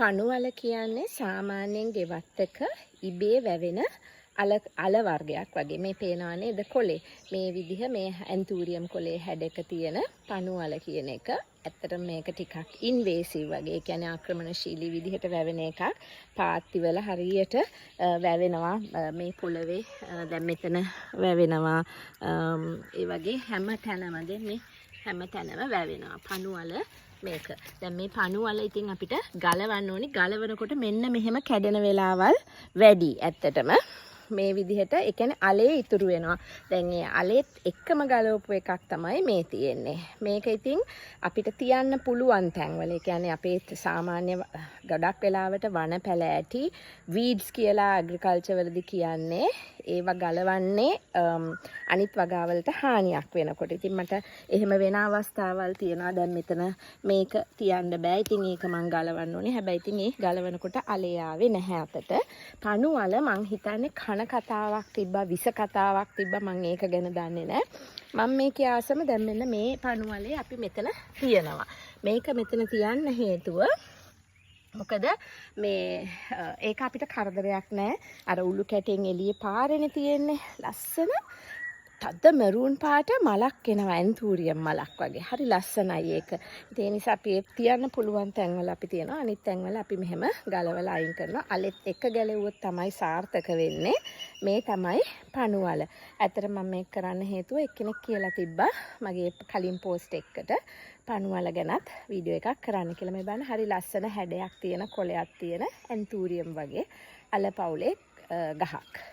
පණුවල කියන්නේ සාමාන්‍යයෙන් ගෙවත්තක ඉබේ වැවෙන අල වර්ගයක් වගේ. මේ පේනවා නේද කොලේ. මේ විදිහ මේ ඇන්තූරියම් කොලේ හැඩයක තියෙන පණුවල කියන එක. ඇත්තටම මේක ටිකක් ඉන්වේසිව් වගේ. ඒ කියන්නේ ආක්‍රමණශීලී විදිහට වැවෙන එකක්. පාත්තිවල හරියට වැවෙනවා මේ පොළවේ දැන් මෙතන වැවෙනවා. ඒ වගේ හැම තැනම මේ හැම තැනම වැවෙනවා පණුවල. මේක දැන් මේ පණුවල ඉතින් අපිට ගලවන්න ඕනි. ගලවනකොට මෙන්න මෙහෙම කැඩෙන වෙලාවල් වැඩි. ඇත්තටම මේ විදිහට ඒ කියන්නේ අලේ ඉතුරු වෙනවා. දැන් මේ අලෙත් එක්කම ගලවපු එකක් තමයි මේ තියෙන්නේ. මේක ඉතින් අපිට තියන්න පුළුවන් තැන්වල. ඒ කියන්නේ අපේ සාමාන්‍ය ගොඩක් වෙලාවට වන පැල ඇටි වීඩ්ස් කියලා ඇග්‍රිකල්චර් වලදී කියන්නේ ඒවා ගලවන්නේ අනිත් වගාවලට හානියක් වෙනකොට. ඉතින් මට එහෙම වෙන අවස්ථාවල් තියෙනවා. දැන් මෙතන මේක තියන්න බෑ. ඉතින් ඒක මං ගලවන්න ඕනේ. හැබැයි ඉතින් ඒ ගලවනකොට අලේ ආවේ නැහැ අතට. පණුවල මං හිතන්නේ කන කතාවක් තිබ්බා, විස කතාවක් තිබ්බා. මං ඒක ගැන දන්නේ නැහැ. මම මේ කියාසම දැන් මෙන්න මේ පණුවලේ අපි මෙතන තියනවා. මේක මෙතන තියන්න හේතුව මොකද මේ ඒක අපිට කරදරයක් නැහැ. අර උළු කැටෙන් එළියේ පාරේනේ තියෙන්නේ. ලස්සන තද මරූන් පාට මලක් එනවා, ඇන්තූරියම් මලක් වගේ. හරි ලස්සනයි ඒක. ඒ නිසා අපි තියන්න පුළුවන් තැන්වල අපි තියනවා. අනිත් තැන්වල අපි මෙහෙම ගලවලා අයින් කරනවා. අලෙත් එක ගැලෙව්වොත් තමයි සාර්ථක වෙන්නේ. මේ තමයි පණුවල. ඇත්තට මම මේක කරන්න හේතුව එක්කෙනෙක් කියලා තිබ්බා මගේ කලින් පෝස්ට් එකකට පණුවල ගැනත් වීඩියෝ එකක් කරන්න කියලා. මේ බලන්න හරි ලස්සන හැඩයක් තියෙන කොලයක් තියෙන ඇන්තූරියම් වගේ අල පවුලේ ගහක්.